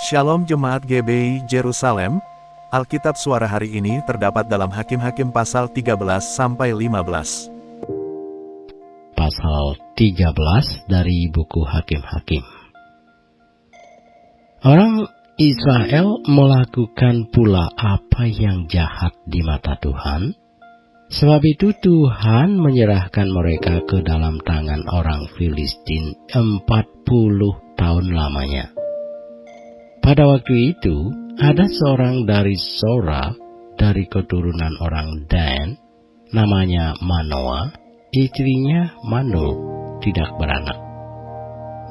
Shalom Jemaat GBI Jerusalem. Alkitab suara hari ini terdapat dalam Hakim-Hakim pasal 13-15. Pasal 13 dari buku Hakim-Hakim. Orang Israel melakukan pula apa yang jahat di mata Tuhan. Sebab itu Tuhan menyerahkan mereka ke dalam tangan orang Filistin 40 tahun lamanya. Pada waktu itu, ada seorang dari Sora, dari keturunan orang Dan, namanya Manoah, istrinya Manoah, tidak beranak.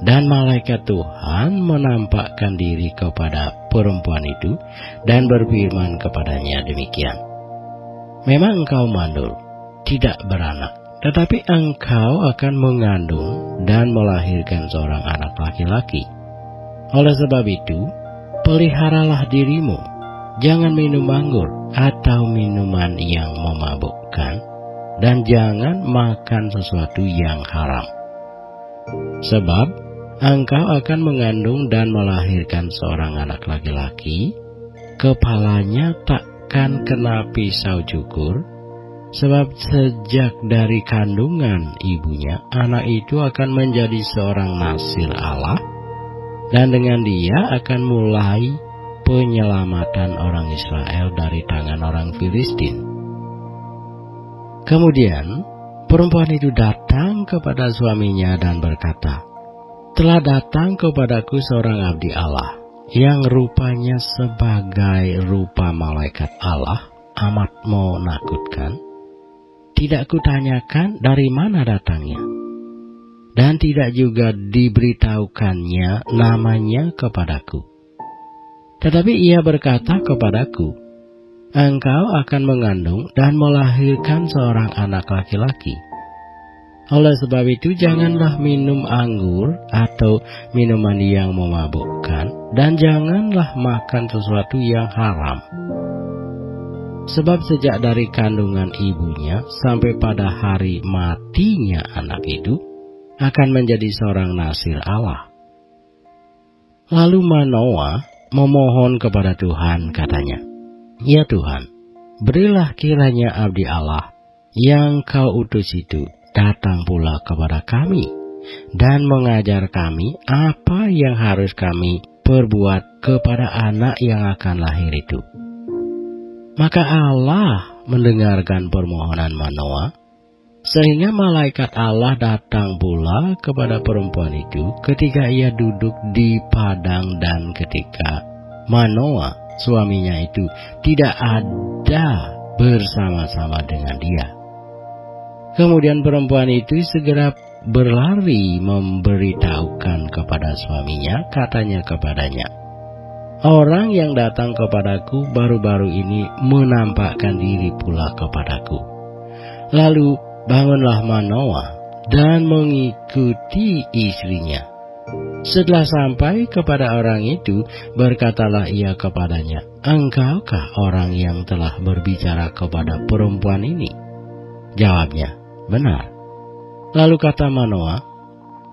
Dan malaikat Tuhan menampakkan diri kepada perempuan itu dan berfirman kepadanya demikian. Memang engkau mandul, tidak beranak, tetapi engkau akan mengandung dan melahirkan seorang anak laki-laki. Oleh sebab itu, peliharalah dirimu, jangan minum anggur atau minuman yang memabukkan, dan jangan makan sesuatu yang haram. Sebab engkau akan mengandung dan melahirkan seorang anak laki-laki, kepalanya takkan kena pisau cukur, sebab sejak dari kandungan ibunya, anak itu akan menjadi seorang nasir Allah, dan dengan dia akan mulai penyelamatan orang Israel dari tangan orang Filistin. Kemudian perempuan itu datang kepada suaminya dan berkata, telah datang kepadaku seorang abdi Allah, yang rupanya sebagai rupa malaikat Allah, amat menakutkan. Tidak kutanyakan dari mana datangnya, dan tidak juga diberitahukannya namanya kepadaku. Tetapi ia berkata kepadaku, engkau akan mengandung dan melahirkan seorang anak laki-laki. Oleh sebab itu janganlah minum anggur atau minuman yang memabukkan, dan janganlah makan sesuatu yang haram. Sebab sejak dari kandungan ibunya sampai pada hari matinya anak itu, akan menjadi seorang nasir Allah. Lalu Manoah memohon kepada Tuhan, katanya, ya Tuhan, berilah kiranya abdi Allah yang kau utus itu datang pula kepada kami dan mengajar kami apa yang harus kami perbuat kepada anak yang akan lahir itu. Maka Allah mendengarkan permohonan Manoah, sehingga malaikat Allah datang pula kepada perempuan itu ketika ia duduk di padang dan ketika Manoah, suaminya itu, tidak ada bersama-sama dengan dia. Kemudian perempuan itu segera berlari memberitahukan kepada suaminya, katanya kepadanya, orang yang datang kepadaku baru-baru ini menampakkan diri pula kepadaku. Lalu bangunlah Manoah dan mengikuti istrinya. Setelah sampai kepada orang itu, berkatalah ia kepadanya, engkaukah orang yang telah berbicara kepada perempuan ini? Jawabnya, benar. Lalu kata Manoah,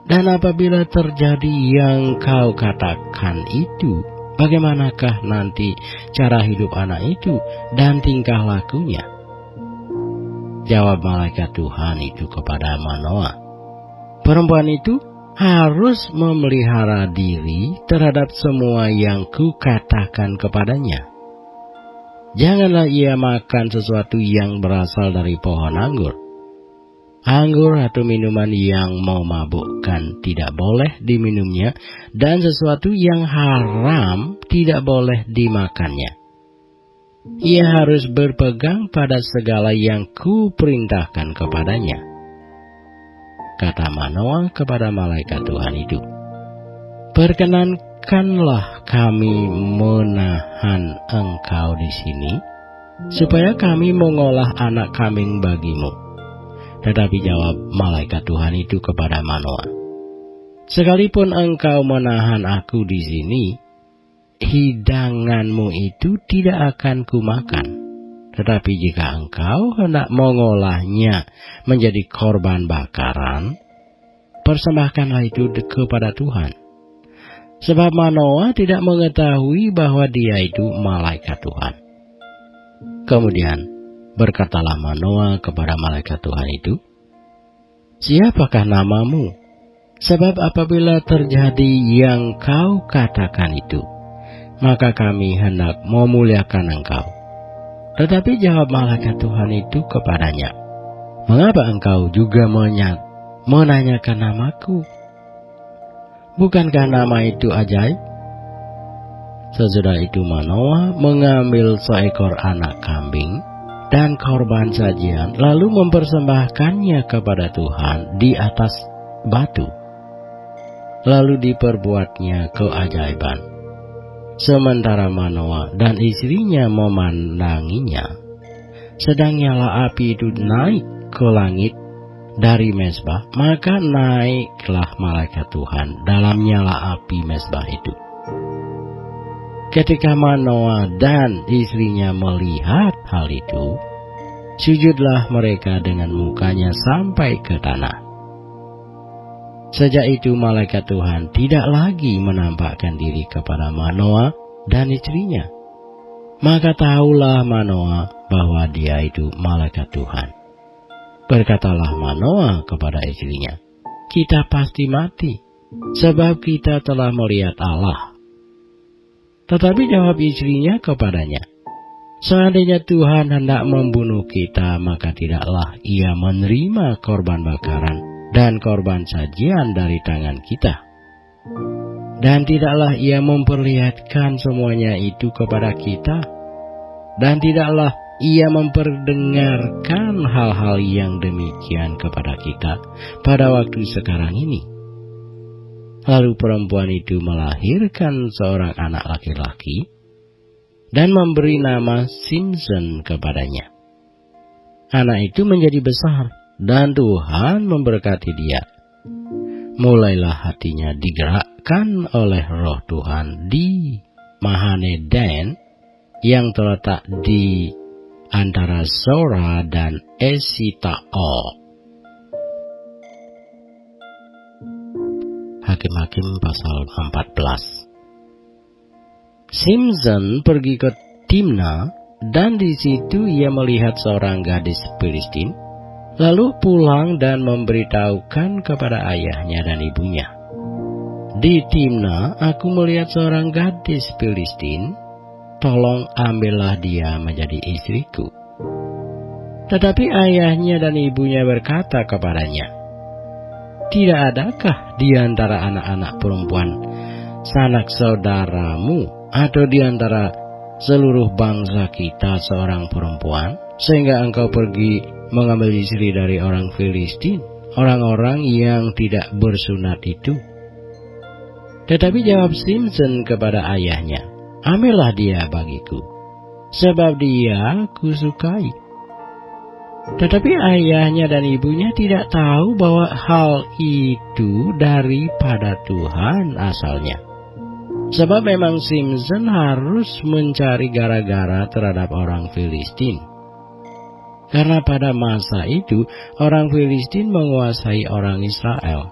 dan apabila terjadi yang kau katakan itu, bagaimanakah nanti cara hidup anak itu dan tingkah lakunya? Jawab malaikat Tuhan itu kepada Manoah, perempuan itu harus memelihara diri terhadap semua yang kukatakan kepadanya. Janganlah ia makan sesuatu yang berasal dari pohon anggur. Anggur atau minuman yang memabukkan tidak boleh diminumnya, dan sesuatu yang haram tidak boleh dimakannya. Ia harus berpegang pada segala yang kuperintahkan kepadanya. Kata Manoah kepada malaikat Tuhan itu, perkenankanlah kami menahan engkau di sini, supaya kami mengolah anak kambing bagimu. Tetapi jawab malaikat Tuhan itu kepada Manoah, sekalipun engkau menahan aku di sini, hidanganmu itu tidak akan kumakan. Tetapi jika engkau hendak mengolahnya menjadi korban bakaran, persembahkanlah itu kepada Tuhan. sebab Manoah tidak mengetahui bahwa dia itu malaikat Tuhan. Kemudian berkatalah Manoah kepada malaikat Tuhan itu, "Siapakah namamu? Sebab apabila terjadi yang kau katakan itu, maka kami hendak memuliakan engkau." Tetapi jawab malaikat Tuhan itu kepadanya, "Mengapa engkau juga menanyakan namaku? Bukankah nama itu ajaib?" Sesudah itu Manoah mengambil seekor anak kambing dan korban sajian, lalu mempersembahkannya kepada Tuhan di atas batu. Lalu diperbuatnya keajaiban. Sementara Manoah dan istrinya memandanginya, sedang nyala api itu naik ke langit dari mezbah, maka naiklah malaikat Tuhan dalam nyala api mezbah itu. Ketika Manoah dan istrinya melihat hal itu, sujudlah mereka dengan mukanya sampai ke tanah. Sejak itu malaikat Tuhan tidak lagi menampakkan diri kepada Manoah dan istrinya. Maka tahulah Manoah bahwa dia itu malaikat Tuhan. Berkatalah Manoah kepada istrinya, "Kita pasti mati, sebab kita telah melihat Allah." Tetapi jawab istrinya kepadanya, "Seandainya Tuhan hendak membunuh kita, maka tidaklah Ia menerima korban bakaran dan korban sajian dari tangan kita. Dan tidaklah Ia memperlihatkan semuanya itu kepada kita. Dan tidaklah Ia memperdengarkan hal-hal yang demikian kepada kita pada waktu sekarang ini." Lalu perempuan itu melahirkan seorang anak laki-laki dan memberi nama Simson kepadanya. Anak itu menjadi besar dan Tuhan memberkati dia. Mulailah hatinya digerakkan oleh Roh Tuhan di Mahane Dan yang terletak di antara Zora dan Esitaol. Hakim-Hakim pasal 14. Simson pergi ke Timna dan di situ ia melihat seorang gadis Filistin, lalu pulang dan memberitahukan kepada ayahnya dan ibunya, "Di Timna aku melihat seorang gadis Filistin, tolong ambillah dia menjadi istriku." Tetapi ayahnya dan ibunya berkata kepadanya, "Tidak adakah di antara anak-anak perempuan sanak saudaramu atau di antara seluruh bangsa kita seorang perempuan, sehingga engkau pergi mengambil istri dari orang Filistin, orang-orang yang tidak bersunat itu?" Tetapi jawab Simson kepada ayahnya, "Ambillah dia bagiku, sebab dia kusukai." Tetapi ayahnya dan ibunya tidak tahu bahwa hal itu daripada Tuhan asalnya. Sebab memang Simson harus mencari gara-gara terhadap orang Filistin. Karena pada masa itu orang Filistin menguasai orang Israel.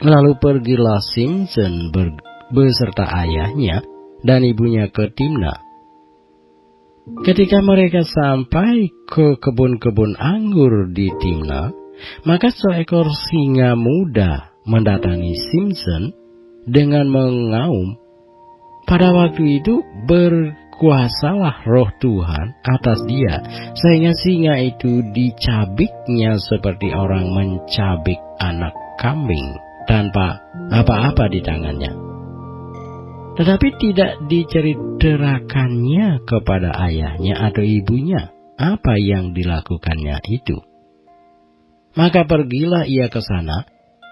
Lalu pergilah Simson beserta ayahnya dan ibunya ke Timna. Ketika mereka sampai ke kebun-kebun anggur di Timna, maka seekor singa muda mendatangi Simson dengan mengaum. Pada waktu itu berkuasalah Roh Tuhan atas dia, sehingga singa itu dicabiknya seperti orang mencabik anak kambing tanpa apa-apa di tangannya. Tetapi tidak diceritakannya kepada ayahnya atau ibunya apa yang dilakukannya itu. Maka pergilah ia ke sana,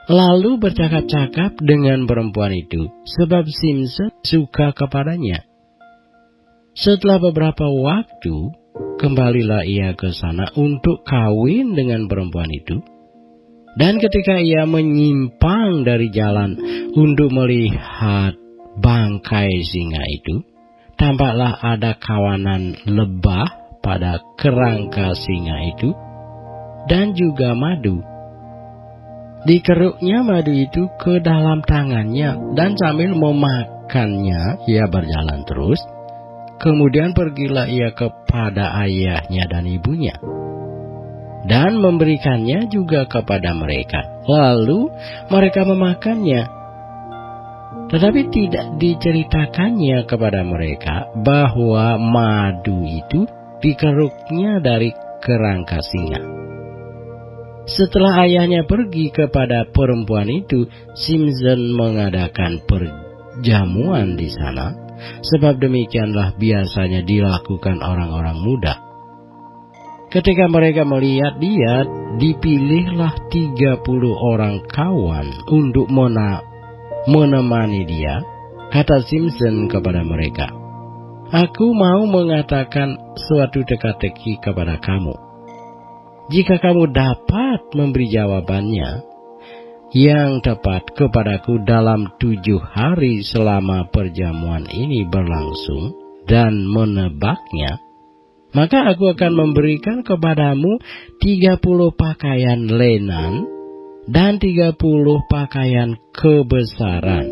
lalu bercakap-cakap dengan perempuan itu, sebab Simson suka kepadanya. Setelah beberapa waktu, kembalilah ia ke sana untuk kawin dengan perempuan itu. Dan ketika ia menyimpang dari jalan untuk melihat bangkai singa itu, tampaklah ada kawanan lebah pada kerangka singa itu dan juga madu. Dikeruknya madu itu ke dalam tangannya, dan sambil memakannya ia berjalan terus. Kemudian pergilah ia kepada ayahnya dan ibunya, dan memberikannya juga kepada mereka. Lalu mereka memakannya. Tetapi tidak diceritakannya kepada mereka bahwa madu itu dikeruknya dari kerangka singa. Setelah ayahnya pergi kepada perempuan itu, Simson mengadakan perjamuan di sana, sebab demikianlah biasanya dilakukan orang-orang muda. Ketika mereka melihat dia, dipilihlah 30 orang kawan untuk menemani dia. Kata Simson kepada mereka, "Aku mau mengatakan suatu teka-teki kepada kamu. Jika kamu dapat memberi jawabannya yang tepat kepadaku dalam 7 hari selama perjamuan ini berlangsung dan menebaknya, maka aku akan memberikan kepadamu 30 pakaian lenan dan 30 pakaian kebesaran.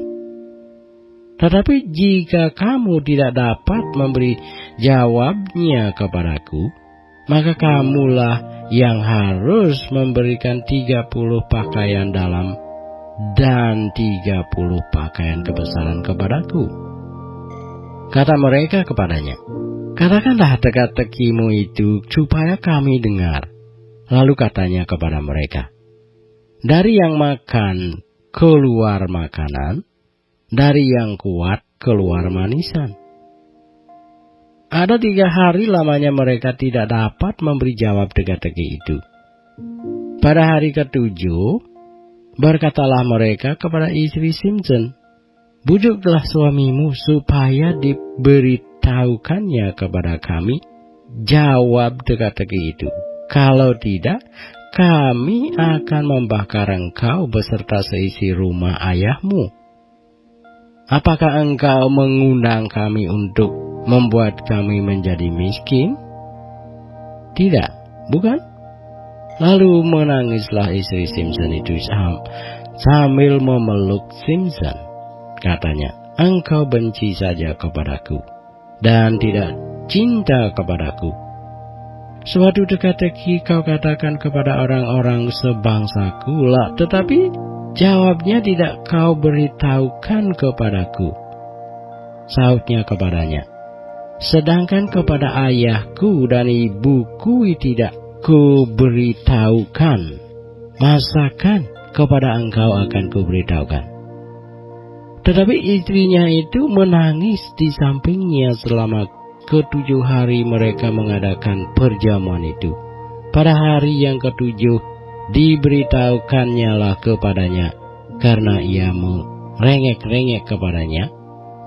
Tetapi jika kamu tidak dapat memberi jawabnya kepadaku, maka kamulah yang harus memberikan 30 pakaian dalam dan 30 pakaian kebesaran kepadaku." Kata mereka kepadanya, "Katakanlah teka-tekimu itu supaya kami dengar." Lalu katanya kepada mereka, "Dari yang makan keluar makanan, dari yang kuat keluar manisan." Ada 3 hari lamanya mereka tidak dapat memberi jawab teka-teki itu. Pada hari ke-7, berkatalah mereka kepada istri Simson, "Bujuklah suamimu supaya diberitahukannya kepada kami jawab teka-teki itu. Kalau tidak, kami akan membakar engkau beserta seisi rumah ayahmu. Apakah engkau mengundang kami untuk membuat kami menjadi miskin? Tidak, bukan?" Lalu menangislah istri Simson itu sambil memeluk Simson. Katanya, "Engkau benci saja kepadaku dan tidak cinta kepadaku. Suatu teka-teki kau katakan kepada orang-orang sebangsaku, tetapi jawabnya tidak kau beritahukan kepadaku." Sahutnya kepadanya, "Sedangkan kepada ayahku dan ibuku tidak kuberitahukan, masakan kepada engkau akan kuberitahukan?" Tetapi istrinya itu menangis di sampingnya selama ke-7 hari mereka mengadakan perjamuan itu. Pada hari yang ke-7 diberitahukannya lah kepadanya, karena ia merengek-rengek kepadanya.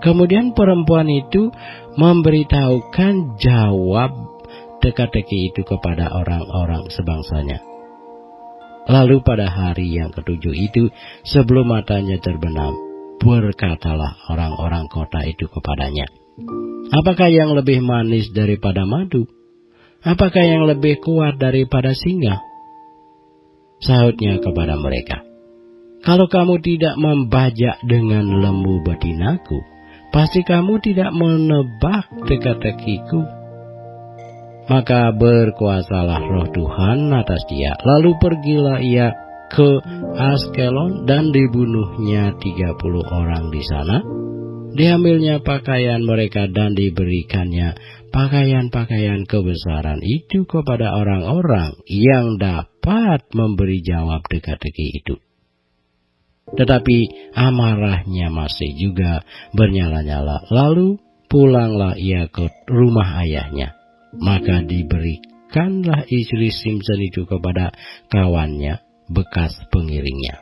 Kemudian perempuan itu memberitahukan jawab teka-teki itu kepada orang-orang sebangsanya. Lalu pada hari yang ke-7 itu, sebelum matanya terbenam, berkatalah orang-orang kota itu kepadanya, "Apakah yang lebih manis daripada madu? Apakah yang lebih kuat daripada singa?" Sahutnya kepada mereka, "Kalau kamu tidak membajak dengan lembu betinaku, pasti kamu tidak menebak teka-tekiku. Maka berkuasalah roh Tuhan atas dia." Lalu pergilah ia ke Askelon dan dibunuhnya 30 orang di sana. Diambilnya pakaian mereka dan diberikannya pakaian-pakaian kebesaran itu kepada orang-orang yang dapat memberi jawab teka-teki itu. Tetapi amarahnya masih juga bernyala-nyala. Lalu pulanglah ia ke rumah ayahnya. Maka diberikanlah istri Simson itu kepada kawannya, bekas pengiringnya.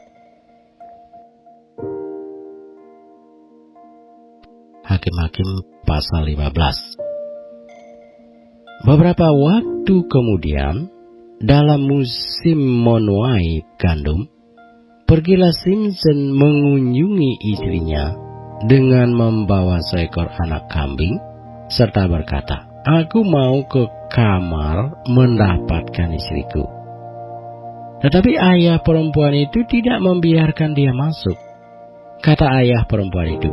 Hakim-Hakim pasal 15. Beberapa waktu kemudian, dalam musim menuai gandum, pergilah Simson mengunjungi istrinya dengan membawa seekor anak kambing, serta berkata, "Aku mau ke kamar mendapatkan istriku." Tetapi ayah perempuan itu tidak membiarkan dia masuk. Kata ayah perempuan itu,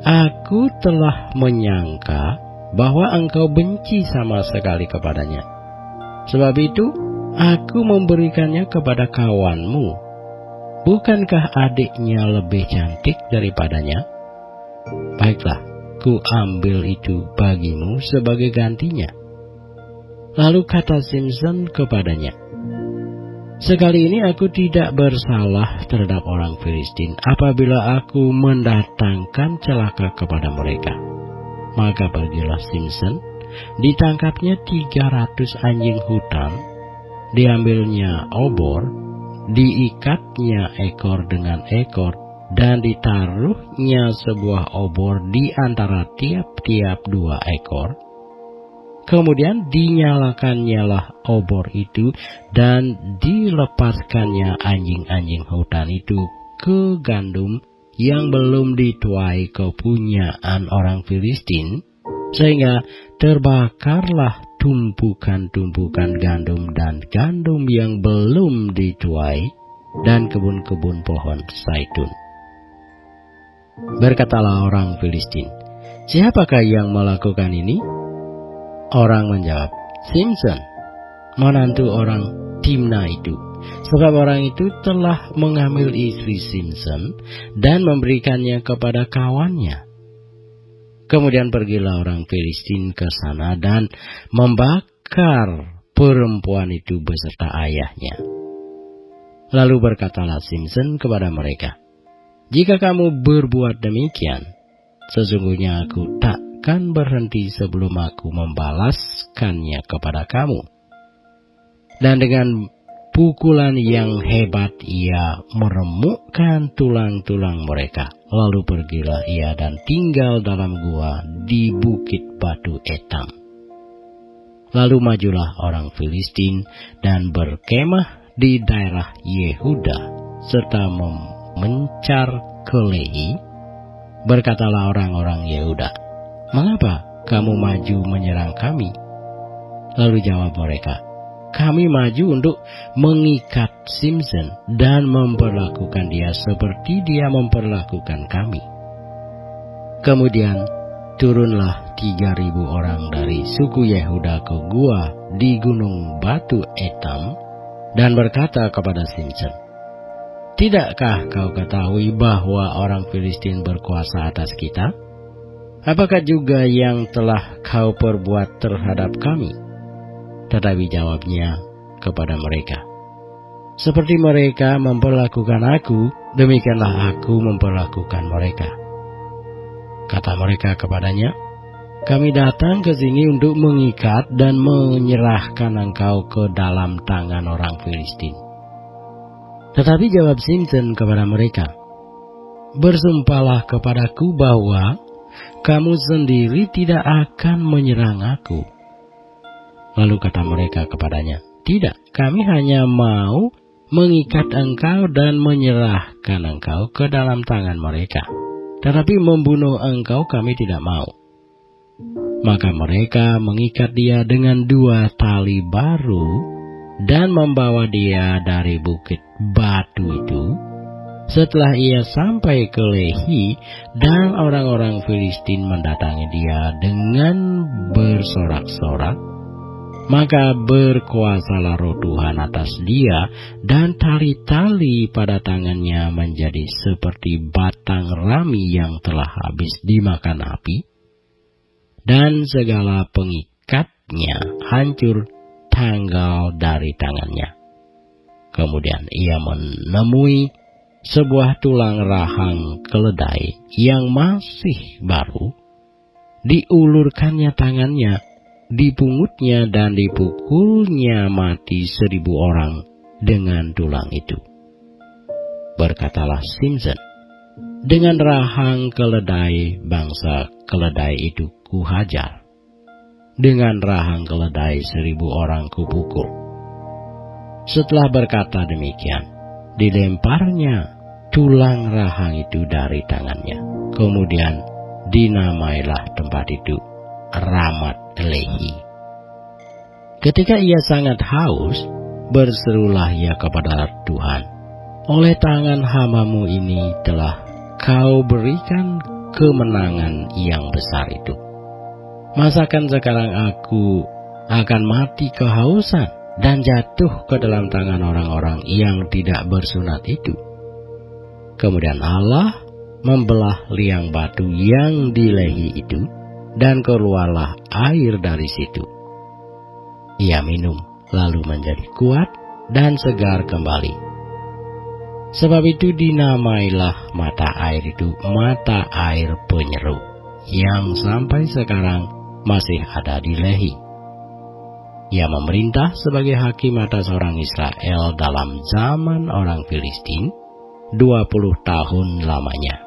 "Aku telah menyangka bahwa engkau benci sama sekali kepadanya. Sebab itu, aku memberikannya kepada kawanmu. Bukankah adiknya lebih cantik daripadanya? Baiklah, ku ambil itu bagimu sebagai gantinya." Lalu kata Simson kepadanya, "Sekali ini aku tidak bersalah terhadap orang Filistin apabila aku mendatangkan celaka kepada mereka." Maka pergilah Simson, ditangkapnya 300 anjing hutan, diambilnya obor, diikatnya ekor dengan ekor, dan ditaruhnya sebuah obor di antara tiap-tiap 2 ekor. Kemudian dinyalakan-nyalah obor itu dan dilepaskannya anjing-anjing hutan itu ke gandum yang belum dituai kepunyaan orang Filistin, sehingga terbakarlah tumpukan-tumpukan gandum dan gandum yang belum dituai dan kebun-kebun pohon zaitun. Berkatalah orang Filistin, "Siapakah yang melakukan ini?" Orang menjawab, "Simson, menantu orang Timna itu. Sebab orang itu telah mengambil istri Simson dan memberikannya kepada kawannya." Kemudian pergilah orang Filistin ke sana dan membakar perempuan itu beserta ayahnya. Lalu berkatalah Simson kepada mereka, "Jika kamu berbuat demikian, sesungguhnya aku takkan berhenti sebelum aku membalaskannya kepada kamu." Dan dengan pukulan yang hebat ia meremukkan tulang-tulang mereka. Lalu pergilah ia dan tinggal dalam gua di bukit batu Etam. Lalu majulah orang Filistin dan berkemah di daerah Yehuda serta mencar ke Lehi. Berkatalah orang-orang Yehuda, "Mengapa kamu maju menyerang kami?" Lalu jawab mereka, "Kami maju untuk mengikat Simson dan memperlakukan dia seperti dia memperlakukan kami." Kemudian turunlah 3.000 orang dari suku Yehuda ke gua di gunung batu Etam dan berkata kepada Simson, "Tidakkah kau ketahui bahwa orang Filistin berkuasa atas kita? Apakah juga yang telah kau perbuat terhadap kami?" Tetapi jawabnya kepada mereka, "Seperti mereka memperlakukan aku, demikianlah aku memperlakukan mereka." Kata mereka kepadanya, "Kami datang ke sini untuk mengikat dan menyerahkan engkau ke dalam tangan orang Filistin." Tetapi jawab Simson kepada mereka, "Bersumpahlah kepadaku bahwa kamu sendiri tidak akan menyerang aku." Lalu kata mereka kepadanya, "Tidak, kami hanya mau mengikat engkau dan menyerahkan engkau ke dalam tangan mereka. Tetapi membunuh engkau kami tidak mau." Maka mereka mengikat dia dengan 2 tali baru dan membawa dia dari bukit batu itu. Setelah ia sampai ke Lehi dan orang-orang Filistin mendatangi dia dengan bersorak-sorak, maka berkuasalah roh Tuhan atas dia, dan tali-tali pada tangannya menjadi seperti batang rami yang telah habis dimakan api, dan segala pengikatnya hancur tanggal dari tangannya. Kemudian ia menemui sebuah tulang rahang keledai yang masih baru, diulurkannya tangannya, dipungutnya dan dipukulnya mati 1.000 orang dengan tulang itu. Berkatalah Simson, "Dengan rahang keledai bangsa keledai itu kuhajar, dengan rahang keledai 1.000 orang kupukul." Setelah berkata demikian, dilemparnya tulang rahang itu dari tangannya. Kemudian dinamailah tempat itu Ramat Lehi. Ketika ia sangat haus, berserulah ia kepada Tuhan, oleh tangan hamba-Mu ini telah Kau berikan kemenangan yang besar itu. Masakan sekarang aku akan mati kehausan dan jatuh ke dalam tangan orang-orang yang tidak bersunat itu?" Kemudian Allah membelah liang batu yang di Lehi itu, dan keluarlah air dari situ. Ia minum, lalu menjadi kuat dan segar kembali. Sebab itu dinamailah mata air itu mata air penyeru, yang sampai sekarang masih ada di Lehi. Ia memerintah sebagai hakim atas orang Israel dalam zaman orang Filistin 20 tahun lamanya.